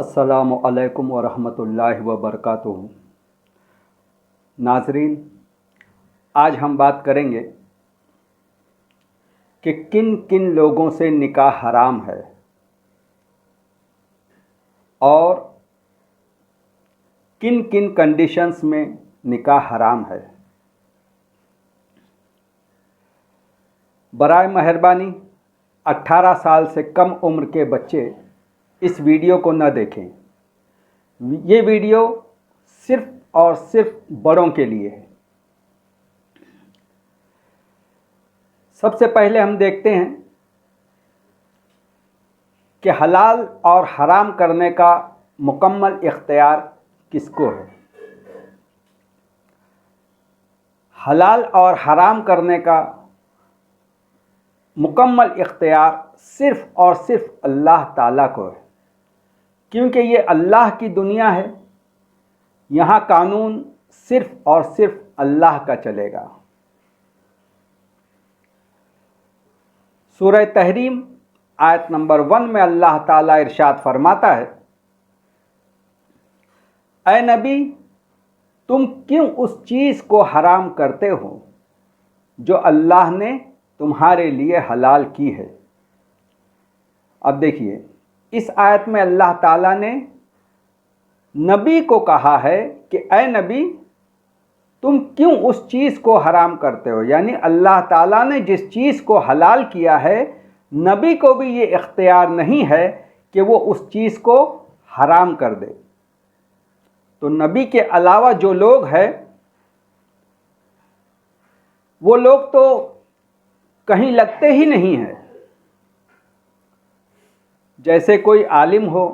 अस्सलामु अलैकुम वरहमतुल्लाहि वबरकातुहू। नाज़रीन, आज हम बात करेंगे कि किन किन लोगों से निकाह हराम है और किन किन कंडीशंस में निकाह हराम है। बराए मेहरबानी 18 साल से कम उम्र के बच्चे इस वीडियो को न देखें। ये वीडियो सिर्फ और सिर्फ बड़ों के लिए है। सबसे पहले हम देखते हैं कि हलाल और हराम करने का मुकम्मल इख्तियार किसको है। हलाल और हराम करने का मुकम्मल इख्तियार सिर्फ और सिर्फ अल्लाह ताला को है, क्योंकि ये अल्लाह की दुनिया है। यहाँ कानून सिर्फ और सिर्फ अल्लाह का चलेगा। सूरह तहरीम आयत नंबर 1 में अल्लाह ताला इरशाद फरमाता है, ऐ नबी, तुम क्यों उस चीज़ को हराम करते हो जो अल्लाह ने तुम्हारे लिए हलाल की है। अब देखिए, इस आयत में अल्लाह ताला ने नबी को कहा है कि ऐ नबी, तुम क्यों उस चीज़ को हराम करते हो। यानी अल्लाह ताला ने जिस चीज़ को हलाल किया है, नबी को भी ये इख्तियार नहीं है कि वो उस चीज़ को हराम कर दे। तो नबी के अलावा जो लोग हैं, वो लोग तो कहीं लगते ही नहीं हैं। जैसे कोई आलिम हो,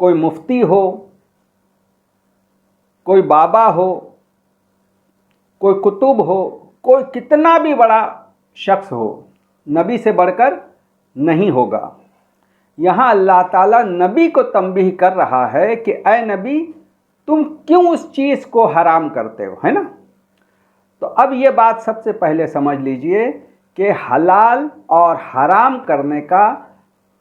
कोई मुफ्ती हो, कोई बाबा हो, कोई कुतुब हो, कोई कितना भी बड़ा शख्स हो, नबी से बढ़कर नहीं होगा। यहाँ अल्लाह ताला नबी को तंबीह कर रहा है कि ऐ नबी, तुम क्यों उस चीज़ को हराम करते हो, है ना। तो अब ये बात सबसे पहले समझ लीजिए कि हलाल और हराम करने का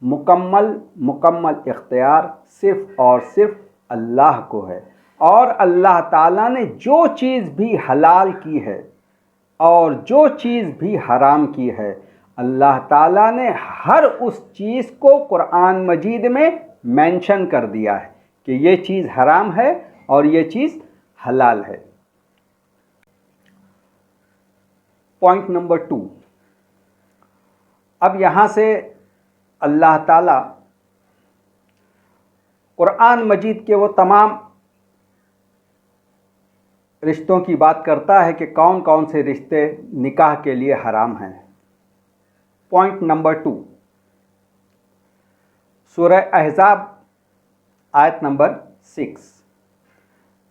मुकम्मल इख्तियार सिर्फ और सिर्फ अल्लाह को है। और अल्लाह ताला ने जो चीज़ भी हलाल की है और जो चीज़ भी हराम की है, अल्लाह ताला ने हर उस चीज़ को कुरान मजीद में मेंशन कर दिया है कि ये चीज़ हराम है और ये चीज़ हलाल है। पॉइंट नंबर 2, अब यहाँ से अल्लाह ताला कुरान मजीद के वो तमाम रिश्तों की बात करता है कि कौन कौन से रिश्ते निकाह के लिए हराम हैं। पॉइंट नंबर 2, सूरह अहज़ाब आयत नंबर 6,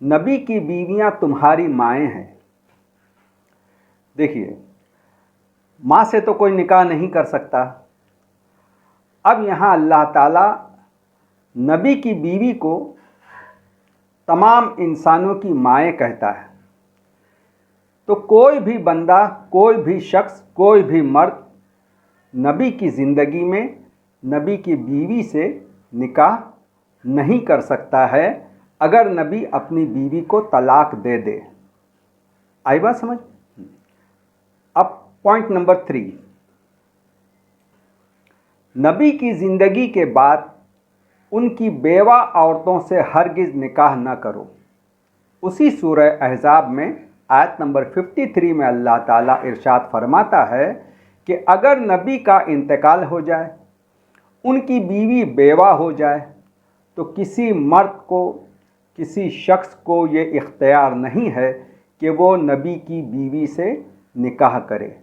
नबी की बीवियां तुम्हारी माएँ हैं। देखिए, माँ से तो कोई निकाह नहीं कर सकता। अब यहाँ अल्लाह ताला नबी की बीवी को तमाम इंसानों की माएँ कहता है। तो कोई भी बंदा, कोई भी शख्स, कोई भी मर्द नबी की ज़िंदगी में नबी की बीवी से निकाह नहीं कर सकता है अगर नबी अपनी बीवी को तलाक दे दे। आई बात समझ। अब पॉइंट नंबर 3, नबी की ज़िंदगी के बाद उनकी बेवा औरतों से हरगिज़ निकाह न करो। उसी सूरह अहज़ाब में आयत नंबर 53 में अल्लाह ताला इरशाद फरमाता है कि अगर नबी का इंतकाल हो जाए, उनकी बीवी बेवा हो जाए, तो किसी मर्द को, किसी शख्स को ये इख्तियार नहीं है कि वो नबी की बीवी से निकाह करे।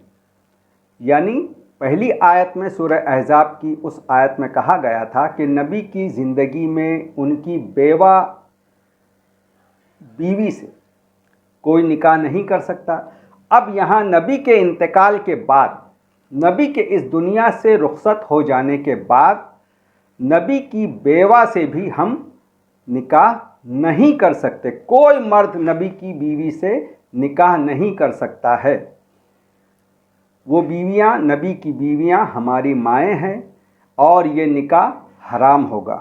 यानी पहली आयत में सूरह अहज़ाब की उस आयत में कहा गया था कि नबी की ज़िंदगी में उनकी बेवा बीवी से कोई निकाह नहीं कर सकता। अब यहाँ नबी के इंतकाल के बाद, नबी के इस दुनिया से रुखसत हो जाने के बाद, नबी की बेवा से भी हम निकाह नहीं कर सकते। कोई मर्द नबी की बीवी से निकाह नहीं कर सकता है। वो बीवियां, नबी की बीवियां हमारी माएँ हैं और ये निकाह हराम होगा।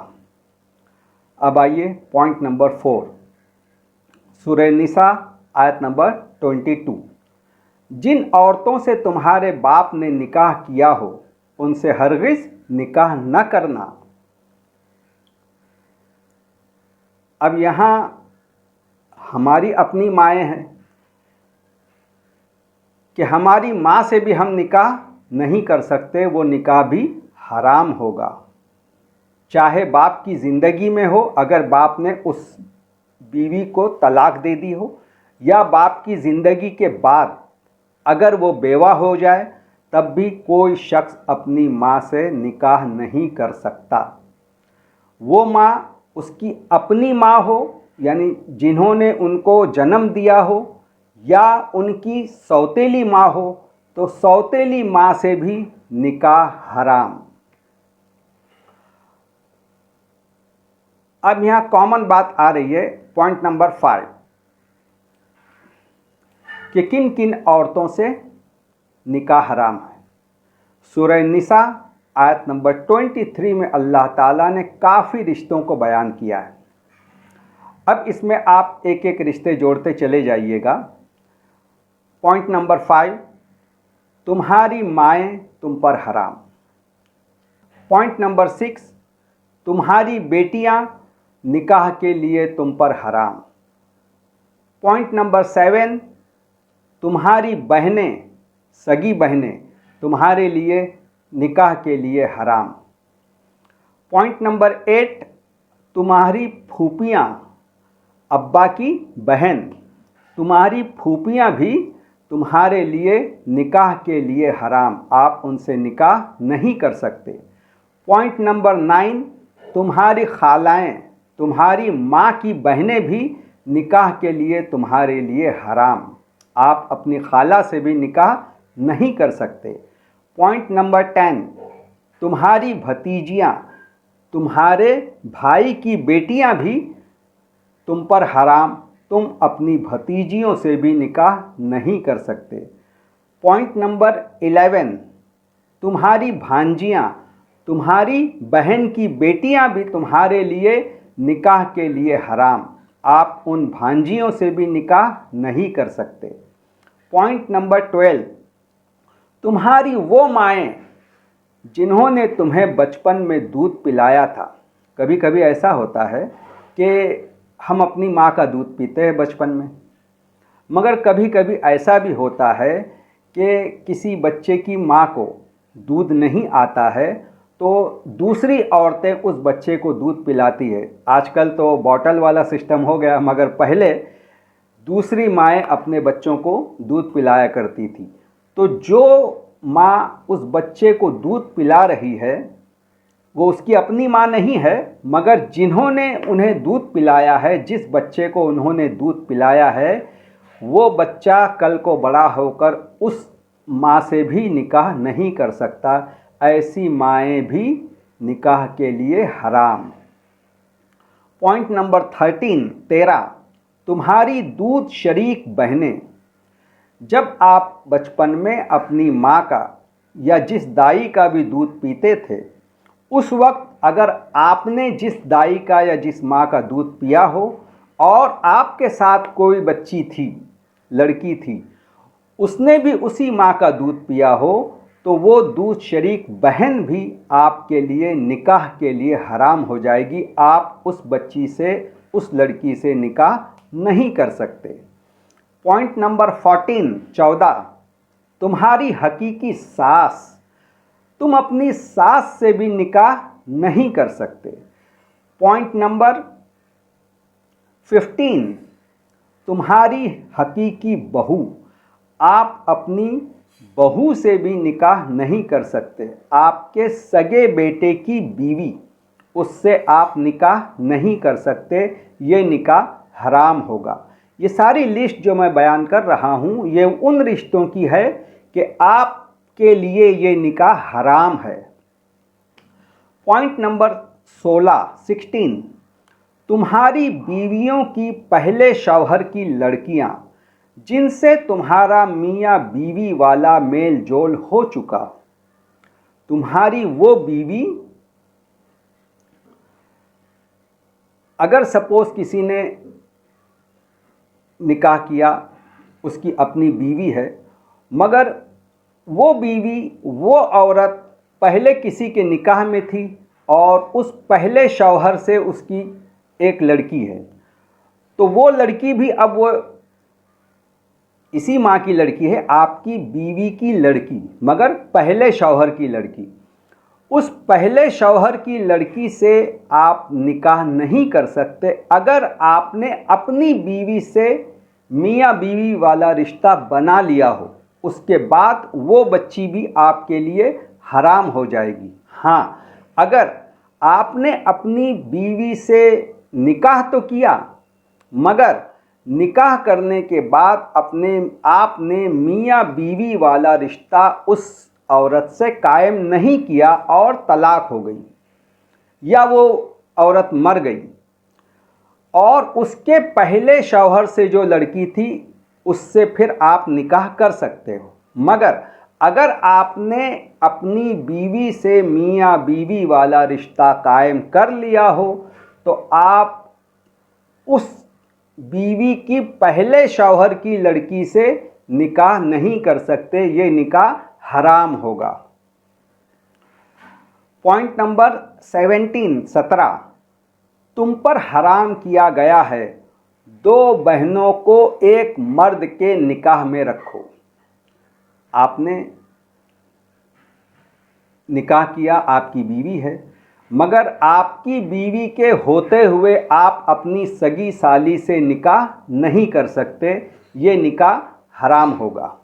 अब आइए पॉइंट नंबर 4, सूरह निसा आयत नंबर 22। जिन औरतों से तुम्हारे बाप ने निकाह किया हो उनसे हरगिज़ निकाह न करना। अब यहाँ हमारी अपनी माएँ हैं कि हमारी माँ से भी हम निकाह नहीं कर सकते, वो निकाह भी हराम होगा, चाहे बाप की ज़िंदगी में हो, अगर बाप ने उस बीवी को तलाक दे दी हो, या बाप की ज़िंदगी के बाद अगर वो बेवा हो जाए, तब भी कोई शख्स अपनी माँ से निकाह नहीं कर सकता। वो माँ उसकी अपनी माँ हो, यानी जिन्होंने उनको जन्म दिया हो, या उनकी सौतेली माँ हो, तो सौतेली माँ से भी निकाह हराम। अब यहाँ कॉमन बात आ रही है, पॉइंट नंबर 5, कि किन किन औरतों से निकाह हराम है। सूरह निसा आयत नंबर 23 में अल्लाह ताला ने काफ़ी रिश्तों को बयान किया है। अब इसमें आप एक एक रिश्ते जोड़ते चले जाइएगा। पॉइंट नंबर 5, तुम्हारी माएँ तुम पर हराम। पॉइंट नंबर 6, तुम्हारी बेटियां निकाह के लिए तुम पर हराम। पॉइंट नंबर 7, तुम्हारी बहनें, सगी बहनें तुम्हारे लिए निकाह के लिए हराम। पॉइंट नंबर 8, तुम्हारी फूफियाँ, अब्बा की बहन, तुम्हारी फूफियाँ भी तुम्हारे लिए निकाह के लिए हराम, आप उनसे निकाह नहीं कर सकते। पॉइंट नंबर 9, तुम्हारी खालाएँ, तुम्हारी माँ की बहनें भी निकाह के लिए तुम्हारे लिए हराम, आप अपनी खाला से भी निकाह नहीं कर सकते। पॉइंट नंबर 10, तुम्हारी भतीजियाँ, तुम्हारे भाई की बेटियाँ भी तुम पर हराम, तुम अपनी भतीजियों से भी निकाह नहीं कर सकते। पॉइंट नंबर 11, तुम्हारी भांजियाँ, तुम्हारी बहन की बेटियाँ भी तुम्हारे लिए निकाह के लिए हराम, आप उन भांजियों से भी निकाह नहीं कर सकते। पॉइंट नंबर 12, तुम्हारी वो माएँ जिन्होंने तुम्हें बचपन में दूध पिलाया था। कभी कभी ऐसा होता है कि हम अपनी माँ का दूध पीते हैं बचपन में, मगर कभी कभी ऐसा भी होता है कि किसी बच्चे की माँ को दूध नहीं आता है, तो दूसरी औरतें उस बच्चे को दूध पिलाती है। आजकल तो बॉटल वाला सिस्टम हो गया, मगर पहले दूसरी माएँ अपने बच्चों को दूध पिलाया करती थी। तो जो माँ उस बच्चे को दूध पिला रही है वो उसकी अपनी माँ नहीं है, मगर जिन्होंने उन्हें दूध पिलाया है, जिस बच्चे को उन्होंने दूध पिलाया है, वो बच्चा कल को बड़ा होकर उस माँ से भी निकाह नहीं कर सकता। ऐसी माएँ भी निकाह के लिए हराम। पॉइंट नंबर 13, तुम्हारी दूध शरीक बहनें। जब आप बचपन में अपनी माँ का या जिस दाई का भी दूध पीते थे, उस वक्त अगर आपने जिस दाई का या जिस माँ का दूध पिया हो और आपके साथ कोई बच्ची थी, लड़की थी, उसने भी उसी माँ का दूध पिया हो, तो वो दूध शरीक बहन भी आपके लिए निकाह के लिए हराम हो जाएगी। आप उस बच्ची से, उस लड़की से निकाह नहीं कर सकते। पॉइंट नंबर 14, तुम्हारी हकीकी सास, तुम अपनी सास से भी निकाह नहीं कर सकते। पॉइंट नंबर 15, तुम्हारी हकीकी बहू, आप अपनी बहू से भी निकाह नहीं कर सकते। आपके सगे बेटे की बीवी, उससे आप निकाह नहीं कर सकते, ये निकाह हराम होगा। ये सारी लिस्ट जो मैं बयान कर रहा हूँ, ये उन रिश्तों की है कि आपके लिए ये निकाह हराम है। पॉइंट नंबर 16, तुम्हारी बीवियों की पहले शौहर की लड़कियां जिनसे तुम्हारा मियाँ बीवी वाला मेल जोल हो चुका, तुम्हारी वो बीवी अगर सपोज़ किसी ने निकाह किया, उसकी अपनी बीवी है, मगर वो बीवी, वो औरत पहले किसी के निकाह में थी और उस पहले शौहर से उसकी एक लड़की है, तो वो लड़की भी अब वो इसी माँ की लड़की है, आपकी बीवी की लड़की, मगर पहले शौहर की लड़की। उस पहले शौहर की लड़की से आप निकाह नहीं कर सकते अगर आपने अपनी बीवी से मियाँ बीवी वाला रिश्ता बना लिया हो। उसके बाद वो बच्ची भी आपके लिए हराम हो जाएगी। हाँ, अगर आपने अपनी बीवी से निकाह तो किया, मगर निकाह करने के बाद आपने मियाँ बीवी वाला रिश्ता उस औरत से कायम नहीं किया और तलाक हो गई, या वो औरत मर गई, और उसके पहले शौहर से जो लड़की थी उससे फिर आप निकाह कर सकते हो। मगर अगर आपने अपनी बीवी से मियाँ बीवी वाला रिश्ता कायम कर लिया हो तो आप उस बीवी की पहले शौहर की लड़की से निकाह नहीं कर सकते, ये निकाह हराम होगा। पॉइंट नंबर 17 तुम पर हराम किया गया है 2 बहनों को एक मर्द के निकाह में रखो। आपने निकाह किया, आपकी बीवी है, मगर आपकी बीवी के होते हुए आप अपनी सगी साली से निकाह नहीं कर सकते, ये निकाह हराम होगा।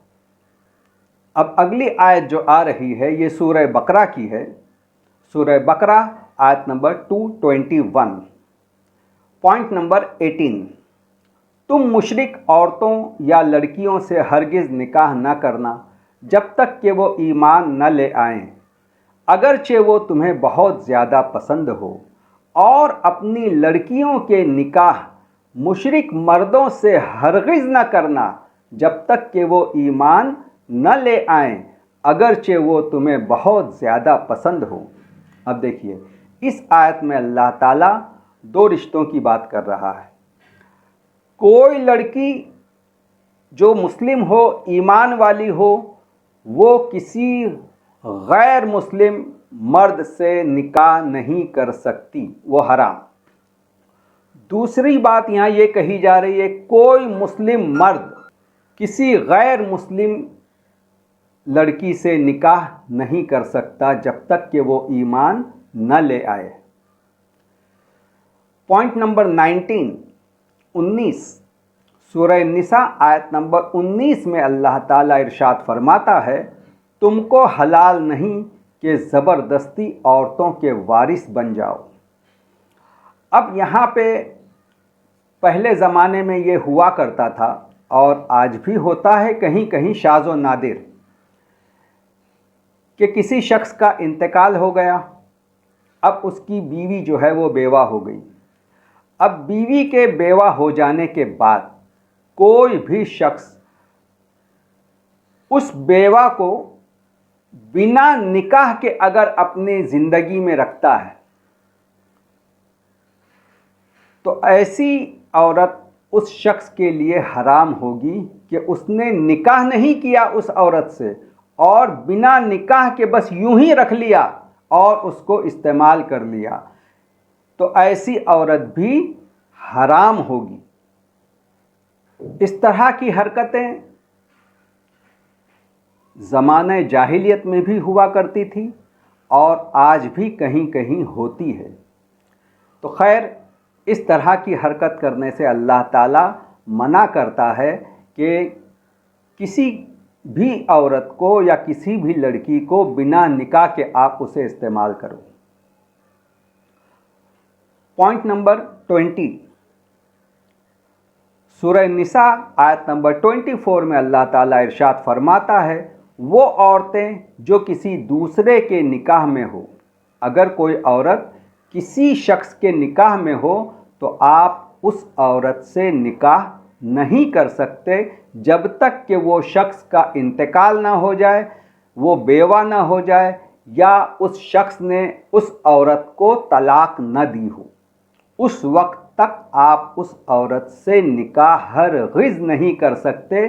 अब अगली आयत जो आ रही है ये सूरह बकरा की है। सूरह बकरा आयत नंबर 221। पॉइंट नंबर 18 तुम मुशरिक औरतों या लड़कियों से हरगिज़ निकाह न करना जब तक कि वो ईमान न ले आएं, अगरचे वो तुम्हें बहुत ज़्यादा पसंद हो, और अपनी लड़कियों के निकाह मुशरिक मर्दों से हरगिज़ न करना जब तक कि वो ईमान न ले आएं, अगरचे वो तुम्हें बहुत ज़्यादा पसंद हो। अब देखिए, इस आयत में अल्लाह ताला 2 रिश्तों की बात कर रहा है। कोई लड़की जो मुस्लिम हो, ईमान वाली हो, वो किसी गैर मुस्लिम मर्द से निकाह नहीं कर सकती, वो हराम। दूसरी बात यहाँ ये कही जा रही है, कोई मुस्लिम मर्द किसी गैर मुस्लिम लड़की से निकाह नहीं कर सकता जब तक कि वो ईमान न ले आए। पॉइंट नंबर 19 सूरह निसा आयत नंबर 19 में अल्लाह ताला इरशाद फरमाता है, तुमको हलाल नहीं कि ज़बरदस्ती औरतों के वारिस बन जाओ। अब यहाँ पे पहले ज़माने में ये हुआ करता था और आज भी होता है कहीं कहीं शाज़ व नादिर, कि किसी शख्स का इंतकाल हो गया, अब उसकी बीवी जो है वो बेवा हो गई। अब बीवी के बेवा हो जाने के बाद कोई भी शख्स उस बेवा को बिना निकाह के अगर अपनी ज़िंदगी में रखता है तो ऐसी औरत उस शख्स के लिए हराम होगी कि उसने निकाह नहीं किया उस औरत से और बिना निकाह के बस यूं ही रख लिया और उसको इस्तेमाल कर लिया, तो ऐसी औरत भी हराम होगी। इस तरह की हरकतें ज़माने जाहिलियत में भी हुआ करती थी और आज भी कहीं कहीं होती है। तो खैर, इस तरह की हरकत करने से अल्लाह ताला मना करता है कि किसी भी औरत को या किसी भी लड़की को बिना निकाह के आप उसे इस्तेमाल करो। पॉइंट नंबर 20 सूरह निसा आयत नंबर 24 में अल्लाह ताला इरशाद फरमाता है, वो औरतें जो किसी दूसरे के निकाह में हो, अगर कोई औरत किसी शख्स के निकाह में हो तो आप उस औरत से निकाह नहीं कर सकते जब तक कि वो शख्स का इंतकाल ना हो जाए, वो बेवा ना हो जाए, या उस शख्स ने उस औरत को तलाक न दी हो। उस वक्त तक आप उस औरत से निकाह हरगिज़ नहीं कर सकते,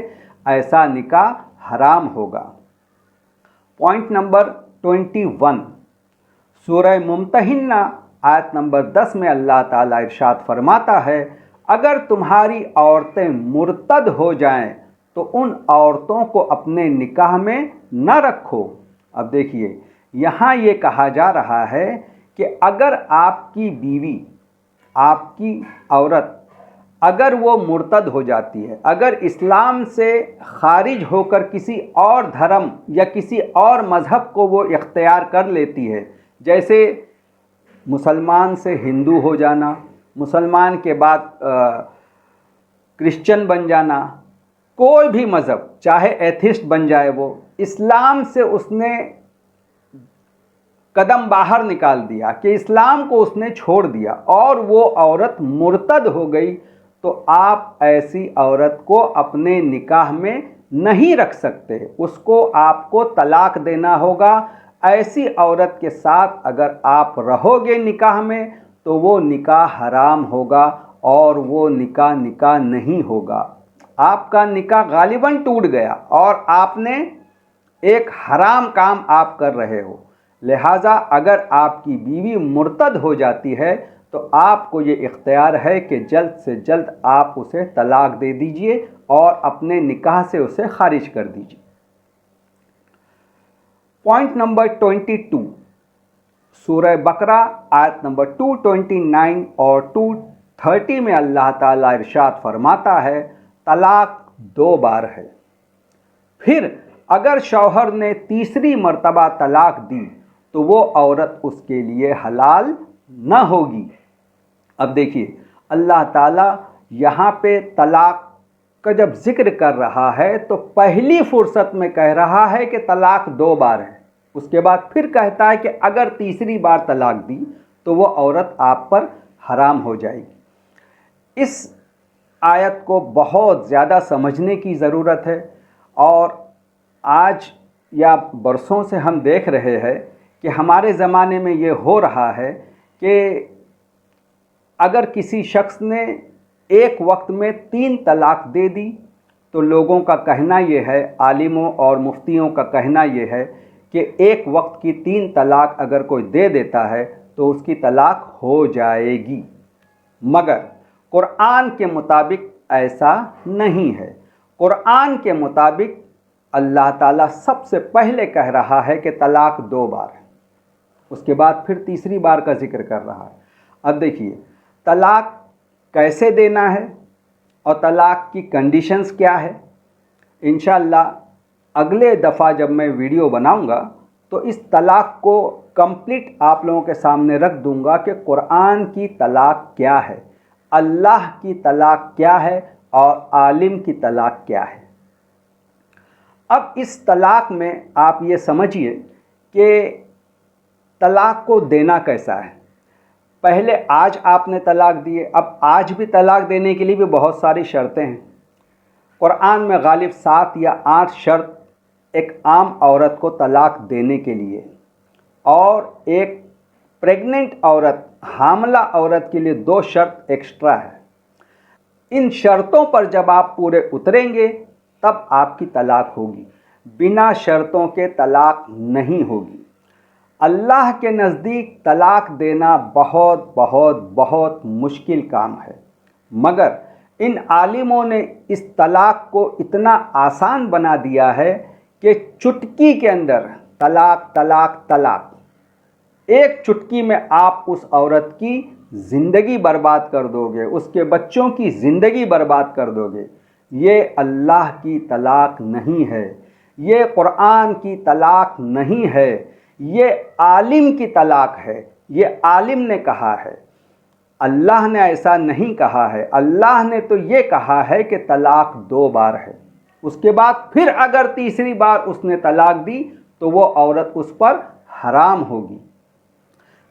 ऐसा निकाह हराम होगा। पॉइंट नंबर 21, सूरह मुमतहिना आयत नंबर 10 में अल्लाह ताला इरशाद फरमाता है, अगर तुम्हारी औरतें मुर्तद हो जाएं तो उन औरतों को अपने निकाह में न रखो। अब देखिए, यहाँ ये कहा जा रहा है कि अगर आपकी बीवी, आपकी औरत, अगर वो मुर्तद हो जाती है, अगर इस्लाम से खारिज होकर किसी और धर्म या किसी और मज़हब को वो इख्तियार कर लेती है, जैसे मुसलमान से हिंदू हो जाना, मुसलमान के बाद क्रिश्चियन बन जाना, कोई भी मज़हब, चाहे एथिस्ट बन जाए, वो इस्लाम से उसने कदम बाहर निकाल दिया कि इस्लाम को उसने छोड़ दिया और वो औरत मुर्तद हो गई, तो आप ऐसी औरत को अपने निकाह में नहीं रख सकते, उसको आपको तलाक देना होगा। ऐसी औरत के साथ अगर आप रहोगे निकाह में तो वो निकाह हराम होगा और वो निकाह नहीं होगा। आपका निकाह गालिबन टूट गया और आपने एक हराम काम आप कर रहे हो। लिहाजा अगर आपकी बीवी मुर्तद हो जाती है तो आपको ये इख्तियार है कि जल्द से जल्द आप उसे तलाक दे दीजिए और अपने निकाह से उसे खारिज कर दीजिए। पॉइंट नंबर 22, सूरह बकरा आयत नंबर 229 और 230 में अल्लाह ताला इरशाद फरमाता है, तलाक 2 बार है। फिर अगर शौहर ने तीसरी मर्तबा तलाक दी तो वो औरत उसके लिए हलाल न होगी। अब देखिए, अल्लाह ताला यहाँ पे तलाक का जब जिक्र कर रहा है तो पहली फुर्सत में कह रहा है कि तलाक 2 बार है, उसके बाद फिर कहता है कि अगर तीसरी बार तलाक दी तो वो औरत आप पर हराम हो जाएगी। इस आयत को बहुत ज़्यादा समझने की ज़रूरत है और आज या बरसों से हम देख रहे हैं कि हमारे ज़माने में ये हो रहा है कि अगर किसी शख्स ने एक वक्त में 3 तलाक दे दी तो लोगों का कहना ये है, आलिमों और मुफ्तियों का कहना ये है कि एक वक्त की 3 तलाक अगर कोई दे देता है तो उसकी तलाक हो जाएगी। मगर कुरान के मुताबिक ऐसा नहीं है। कुरान के मुताबिक अल्लाह ताला सबसे पहले कह रहा है कि तलाक 2 बार है, उसके बाद फिर तीसरी बार का जिक्र कर रहा है। अब देखिए, तलाक कैसे देना है और तलाक की कंडीशंस क्या है, इंशाअल्लाह अगले दफ़ा जब मैं वीडियो बनाऊंगा तो इस तलाक को कंप्लीट आप लोगों के सामने रख दूंगा कि कुरान की तलाक क्या है, अल्लाह की तलाक क्या है और आलिम की तलाक क्या है। अब इस तलाक में आप ये समझिए कि तलाक को देना कैसा है। पहले आज आपने तलाक दिए, अब आज भी तलाक देने के लिए भी बहुत सारी शर्तें हैं। कुरान में गालिब 7 या 8 शर्त एक आम औरत को तलाक देने के लिए और एक प्रेग्नेंट औरत, हामला औरत के लिए 2 शर्त एक्स्ट्रा है। इन शर्तों पर जब आप पूरे उतरेंगे तब आपकी तलाक होगी, बिना शर्तों के तलाक नहीं होगी। अल्लाह के नज़दीक तलाक देना बहुत बहुत बहुत मुश्किल काम है, मगर इन आलिमों ने इस तलाक को इतना आसान बना दिया है कि चुटकी के अंदर तलाक तलाक तलाक, एक चुटकी में आप उस औरत की ज़िंदगी बर्बाद कर दोगे, उसके बच्चों की ज़िंदगी बर्बाद कर दोगे। ये अल्लाह की तलाक नहीं है, ये कुरान की तलाक नहीं है, ये आलिम की तलाक है। ये आलिम ने कहा है, अल्लाह ने ऐसा नहीं कहा है। अल्लाह ने तो ये कहा है कि तलाक 2 बार है, उसके बाद फिर अगर तीसरी बार उसने तलाक दी तो वो औरत उस पर हराम होगी।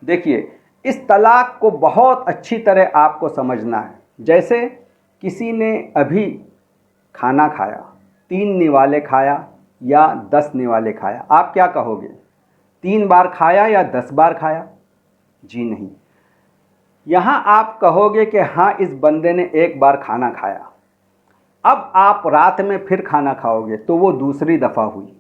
देखिए, इस तलाक को बहुत अच्छी तरह आपको समझना है। जैसे किसी ने अभी खाना खाया, 3 निवाले खाया या 10 निवाले खाया, आप क्या कहोगे? 3 बार खाया या 10 बार खाया? जी नहीं, यहाँ आप कहोगे कि हाँ, इस बंदे ने एक बार खाना खाया, अब आप रात में फिर खाना खाओगे तो वो दूसरी दफ़ा हुई।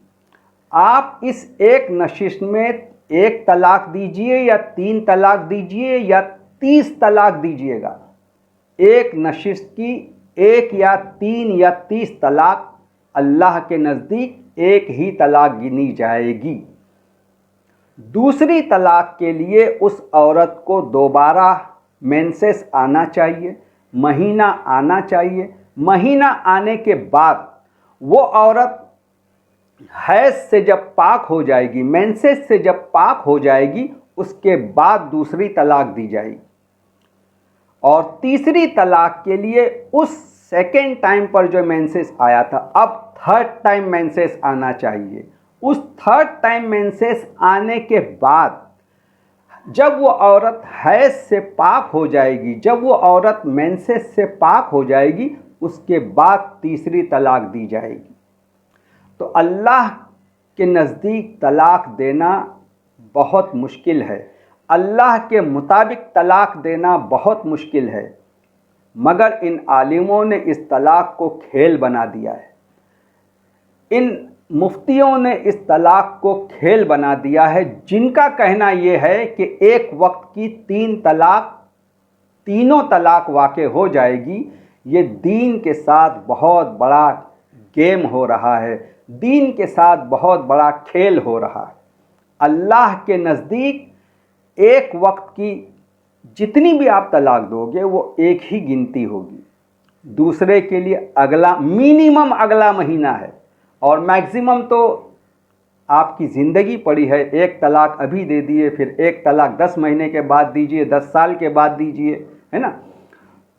आप इस एक नशिश में एक तलाक दीजिए या 3 तलाक दीजिए या 30 तलाक दीजिएगा, एक नशिश की 1 या 3 या 30 तलाक अल्लाह के नज़दीक एक ही तलाक गिनी जाएगी। दूसरी तलाक के लिए उस औरत को दोबारा मेंसेस आना चाहिए, महीना आना चाहिए। महीना आने के बाद वो औरत हैज से जब पाक हो जाएगी, मेंसेस से जब पाक हो जाएगी, उसके बाद दूसरी तलाक दी जाएगी। और तीसरी तलाक के लिए उस सेकेंड टाइम पर जो मेंसेस आया था, अब थर्ड टाइम मेंसेस आना चाहिए। उस थर्ड टाइम मेंसेस आने के बाद जब वो औरत हैज से पाक हो जाएगी, जब वो औरत मेंसेस से पाक हो जाएगी, उसके बाद तीसरी तलाक दी जाएगी। तो अल्लाह के नज़दीक तलाक देना बहुत मुश्किल है, अल्लाह के मुताबिक तलाक देना बहुत मुश्किल है, मगर इन आलिमों ने इस तलाक को खेल बना दिया है। इन मुफ्तियों ने इस तलाक को खेल बना दिया है, जिनका कहना ये है कि एक वक्त की 3 तलाक, तीनों तलाक वाक़े हो जाएगी। ये दीन के साथ बहुत बड़ा गेम हो रहा है, दीन के साथ बहुत बड़ा खेल हो रहा है। अल्लाह के नज़दीक एक वक्त की जितनी भी आप तलाक दोगे वो एक ही गिनती होगी। दूसरे के लिए अगला मिनिमम अगला महीना है, और मैक्सिमम तो आपकी ज़िंदगी पड़ी है। एक तलाक अभी दे दिए, फिर एक तलाक 10 महीने के बाद दीजिए, 10 साल के बाद दीजिए, है ना।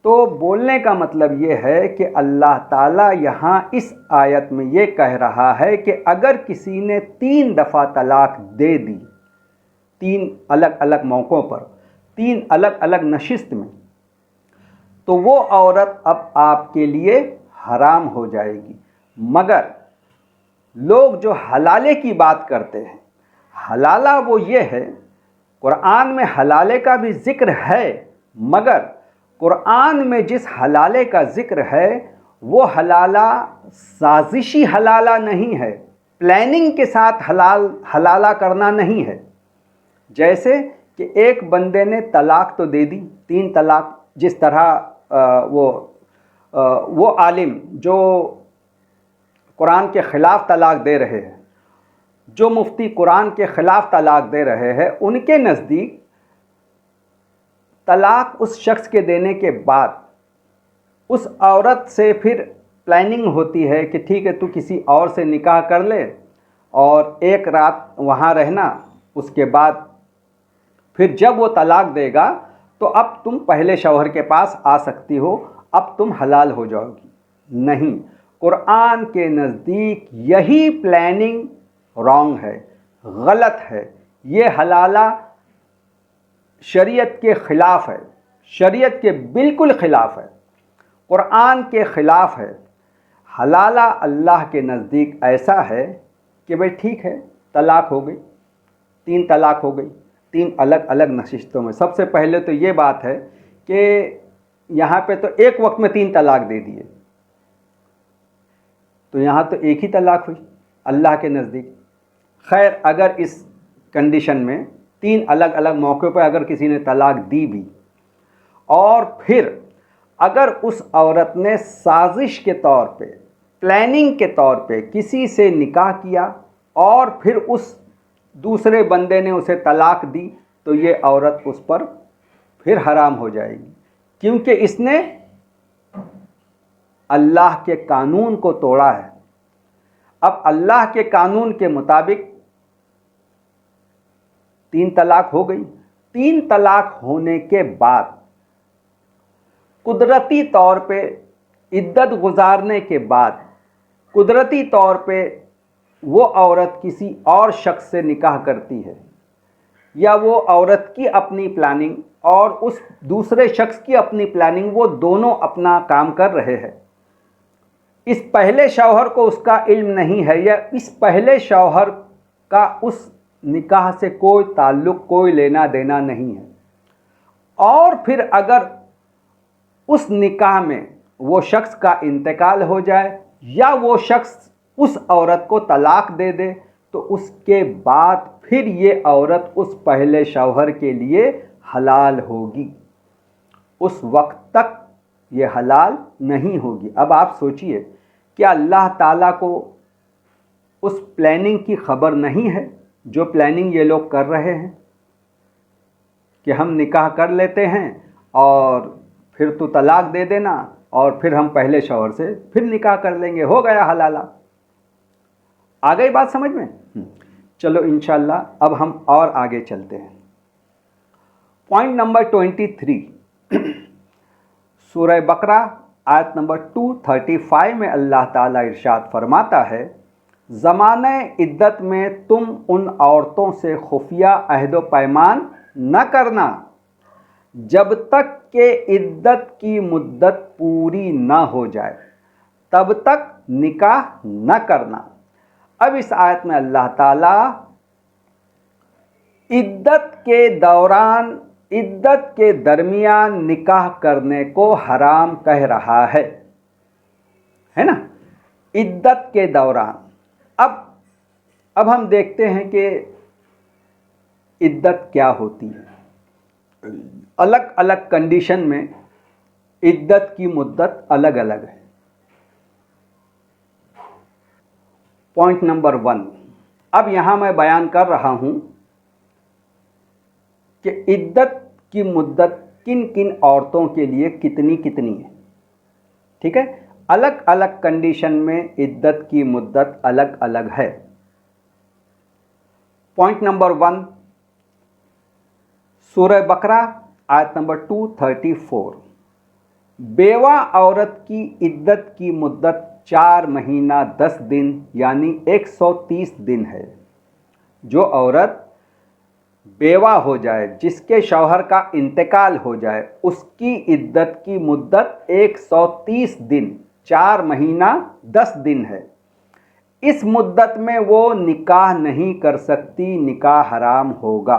तो बोलने का मतलब ये है कि अल्लाह ताला यहाँ इस आयत में ये कह रहा है कि अगर किसी ने 3 दफ़ा तलाक दे दी, 3 अलग अलग मौक़ों पर, 3 अलग अलग नशिस्त में, तो वो औरत अब आपके लिए हराम हो जाएगी। मगर लोग जो हलाले की बात करते हैं, हलाला वो ये है, कुरान में हलाले का भी ज़िक्र है, मगर कुरान में जिस हलाले का ज़िक्र है वो हलाला साजिशी हलाला नहीं है, प्लानिंग के साथ हलाला करना नहीं है। जैसे कि एक बंदे ने तलाक तो दे दी, 3 तलाक, जिस तरह वो आलिम जो कुरान के ख़िलाफ़ तलाक दे रहे हैं, जो मुफ्ती कुरान के ख़िलाफ़ तलाक दे रहे हैं, उनके नज़दीक तलाक उस शख्स के देने के बाद उस औरत से फिर प्लानिंग होती है कि ठीक है, तू किसी और से निकाह कर ले और एक रात वहाँ रहना, उसके बाद फिर जब वो तलाक देगा तो अब तुम पहले शौहर के पास आ सकती हो, अब तुम हलाल हो जाओगी। नहीं, कुरान के नज़दीक यही प्लानिंग रॉन्ग है, गलत है। ये हलाला शरीयत के ख़िलाफ़ है, शरीयत के बिल्कुल ख़िलाफ़ है, कुरान के ख़िलाफ़ है। हलाला अल्लाह के नज़दीक ऐसा है कि भाई ठीक है, तलाक हो गई, 3 तलाक हो गई, 3 अलग अलग नशिस्तों में। सबसे पहले तो ये बात है कि यहाँ पे तो एक वक्त में 3 तलाक दे दिए, तो यहाँ तो एक ही तलाक हुई अल्लाह के नज़दीक। खैर, अगर इस कंडीशन में 3 अलग अलग मौक़ों पर अगर किसी ने तलाक दी भी, और फिर अगर उस औरत ने साजिश के तौर पे, प्लानिंग के तौर पे किसी से निकाह किया और फिर उस दूसरे बंदे ने उसे तलाक दी, तो ये औरत उस पर फिर हराम हो जाएगी, क्योंकि इसने अल्लाह के कानून को तोड़ा है। अब अल्लाह के कानून के मुताबिक 3 तलाक हो गई। 3 तलाक होने के बाद कुदरती तौर पे इद्दत गुजारने के बाद कुदरती तौर पे वो औरत किसी और शख्स से निकाह करती है, या वो औरत की अपनी प्लानिंग और उस दूसरे शख्स की अपनी प्लानिंग, वो दोनों अपना काम कर रहे हैं। इस पहले शौहर को उसका इल्म नहीं है, या इस पहले शौहर का उस निकाह से कोई ताल्लुक़, कोई लेना देना नहीं है। और फिर अगर उस निकाह में वो शख्स का इंतकाल हो जाए या वो शख्स उस औरत को तलाक दे दे, तो उसके बाद फिर ये औरत उस पहले शौहर के लिए हलाल होगी। उस वक्त तक ये हलाल नहीं होगी। अब आप सोचिए, क्या अल्लाह ताला को उस प्लानिंग की खबर नहीं है जो प्लानिंग ये लोग कर रहे हैं कि हम निकाह कर लेते हैं और फिर तू तलाक दे देना और फिर हम पहले शौहर से फिर निकाह कर लेंगे, हो गया हलाला। आ गई बात समझ में? चलो इंशाल्लाह अब हम और आगे चलते हैं। पॉइंट नंबर 23, सूरह बकरा आयत नंबर 235 में अल्लाह ताला इरशाद फरमाता है, ज़माने इद्दत में तुम उन औरतों से खुफिया अहद व पैमान न करना जब तक के इद्दत की मुद्दत पूरी न हो जाए, तब तक निकाह न करना। अब इस आयत में अल्लाह ताला इद्दत के दौरान, इद्दत के दरमियान निकाह करने को हराम कह रहा है ना, इद्दत के दौरान। अब हम देखते हैं कि इद्दत क्या होती है। अलग अलग कंडीशन में इद्दत की मुद्दत अलग अलग है। पॉइंट नंबर 1, अब यहां मैं बयान कर रहा हूं कि इद्दत की मुद्दत किन किन औरतों के लिए कितनी कितनी है। ठीक है, अलग अलग कंडीशन में इद्दत की मुद्दत अलग अलग है। पॉइंट नंबर 1, सूरह बकरा आयत नंबर 234, बेवा औरत की इद्दत की मुद्दत 4 महीना 10 दिन यानी 130 दिन है। जो औरत बेवा हो जाए, जिसके शौहर का इंतकाल हो जाए, उसकी इद्दत की मुद्दत 130 दिन 4 महीना 10 दिन है। इस मुद्दत में वो निकाह नहीं कर सकती, निकाह हराम होगा।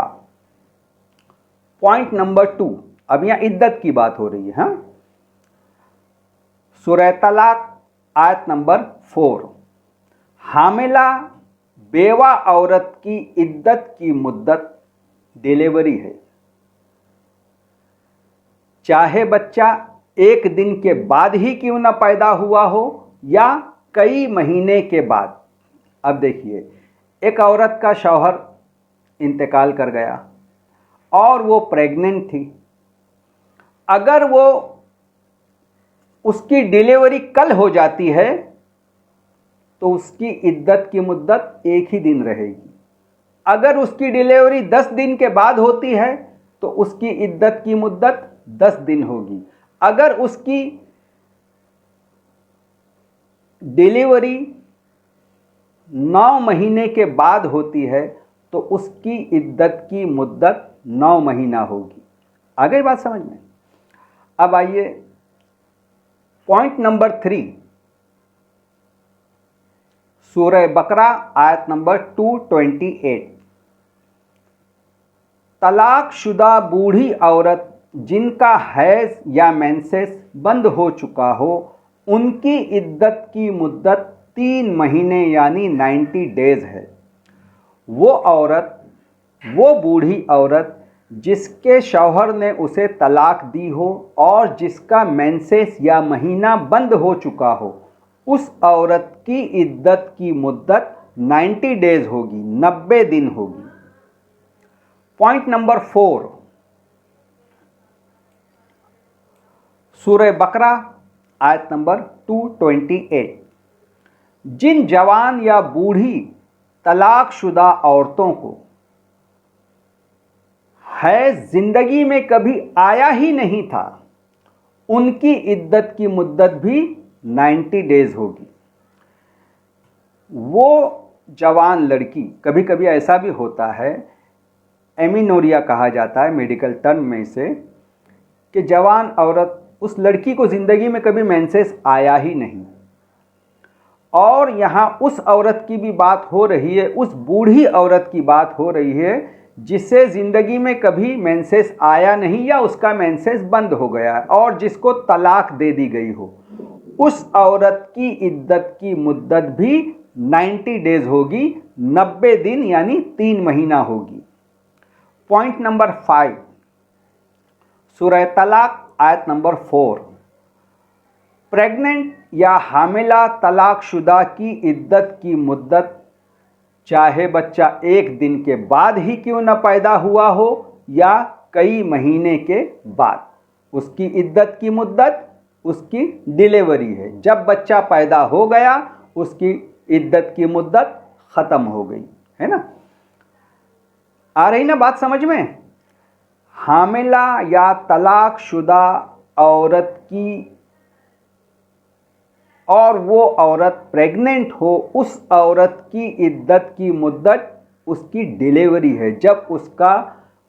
पॉइंट नंबर 2, अब यहां इद्दत की बात हो रही है। हाँ, सूरह तलाक आयत नंबर 4, हामिला बेवा औरत की इद्दत की मुद्दत डिलीवरी है। चाहे बच्चा 1 दिन के बाद ही क्यों ना पैदा हुआ हो या कई महीने के बाद। अब देखिए, एक औरत का शौहर इंतकाल कर गया और वो प्रेग्नेंट थी। अगर वो उसकी डिलीवरी कल हो जाती है तो उसकी इद्दत की मुद्दत 1 ही दिन रहेगी। अगर उसकी डिलीवरी 10 दिन के बाद होती है तो उसकी इद्दत की मुद्दत 10 दिन होगी। अगर उसकी डिलीवरी 9 महीने के बाद होती है तो उसकी इद्दत की मुद्दत 9 महीना होगी। आ गई बात समझ में? अब आइए पॉइंट नंबर 3, सूरह बकरा आयत नंबर 228, तलाकशुदा बूढ़ी औरत जिनका हैज या मेंसेस बंद हो चुका हो, उनकी इद्दत की मुद्दत 3 महीने यानी 90 डेज है। वो औरत, वो बूढ़ी औरत जिसके शौहर ने उसे तलाक दी हो और जिसका मेंसेस या महीना बंद हो चुका हो, उस औरत की इद्दत की मुद्दत 90 डेज होगी, 90 दिन होगी। पॉइंट नंबर 4, सूरह बकरा आयत नंबर 228, जिन जवान या बूढ़ी तलाकशुदा औरतों को हैज जिंदगी में कभी आया ही नहीं था, उनकी इद्दत की मुद्दत भी 90 डेज होगी। वो जवान लड़की, कभी कभी ऐसा भी होता है, एमिनोरिया कहा जाता है मेडिकल टर्म में इसे, कि जवान औरत, उस लड़की को ज़िंदगी में कभी मेंसेस आया ही नहीं। और यहाँ उस औरत की भी बात हो रही है, उस बूढ़ी औरत की बात हो रही है जिसे ज़िंदगी में कभी मेंसेस आया नहीं या उसका मेंसेस बंद हो गया और जिसको तलाक दे दी गई हो, उस औरत की इद्दत की मुद्दत भी 90 डेज होगी, 90 दिन यानी 3 महीना होगी। पॉइंट नंबर 5, सूरह तलाक आयत नंबर 4, प्रेग्नेंट या हामिला तलाकशुदा की इद्दत की मुद्दत चाहे बच्चा 1 दिन के बाद ही क्यों न पैदा हुआ हो या कई महीने के बाद, उसकी इद्दत की मुद्दत उसकी डिलीवरी है। जब बच्चा पैदा हो गया उसकी इद्दत की मुद्दत ख़त्म हो गई, है ना। आ रही ना बात समझ में। हामिला या तलाकशुदा औरत की और वो औरत प्रेग्नेंट हो, उस औरत की इद्दत की मुद्दत उसकी डिलीवरी है। जब उसका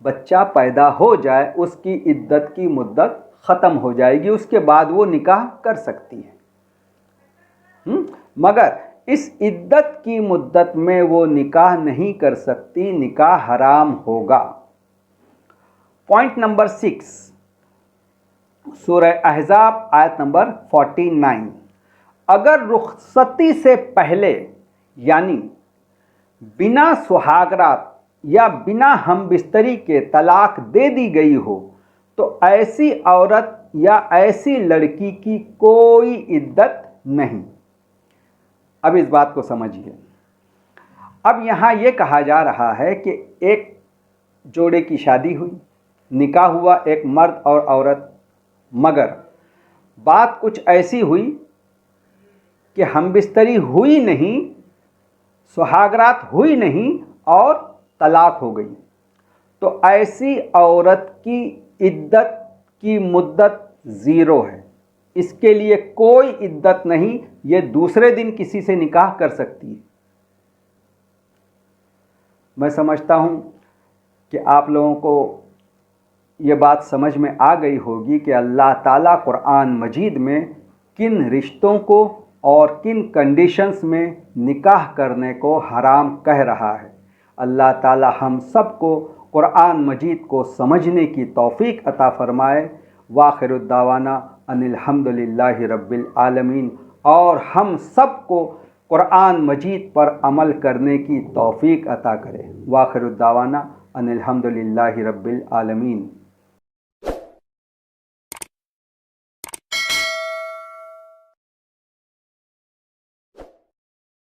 बच्चा पैदा हो जाए उसकी इद्दत की मुद्दत ख़त्म हो जाएगी, उसके बाद वो निकाह कर सकती है। मगर इस इद्दत की मुद्दत में वो निकाह नहीं कर सकती, निकाह हराम होगा। पॉइंट नंबर 6, सूरह अहज़ाब आयत नंबर 49, अगर रुखसती से पहले यानी बिना सुहागरात या बिना हमबिस्तरी के तलाक दे दी गई हो तो ऐसी औरत या ऐसी लड़की की कोई इद्दत नहीं। अब इस बात को समझिए। अब यहाँ ये कहा जा रहा है कि एक जोड़े की शादी हुई, निकाह हुआ एक मर्द और औरत, मगर बात कुछ ऐसी हुई कि हमबिस्तरी हुई नहीं, सुहागरात हुई नहीं और तलाक हो गई, तो ऐसी औरत की इद्दत की मुद्दत 0 है। इसके लिए कोई इद्दत नहीं, ये दूसरे दिन किसी से निकाह कर सकती है। मैं समझता हूँ कि आप लोगों को ये बात समझ में आ गई होगी कि अल्लाह ताला कुरान मजीद में किन रिश्तों को और किन कंडीशंस में निकाह करने को हराम कह रहा है। अल्लाह ताला हम सबको कुरान मजीद को समझने की तौफीक अता फ़रमाए। वाखिरुद्दावाना अनिल हम्दुलिल्लाहि रब्बिल आलमीन, और हम सबको कुरान मजीद पर अमल करने की तौफीक अता करे। वाखिरुद्दावाना अनिल हम्दुलिल्लाहि रब्बिल आलमीन।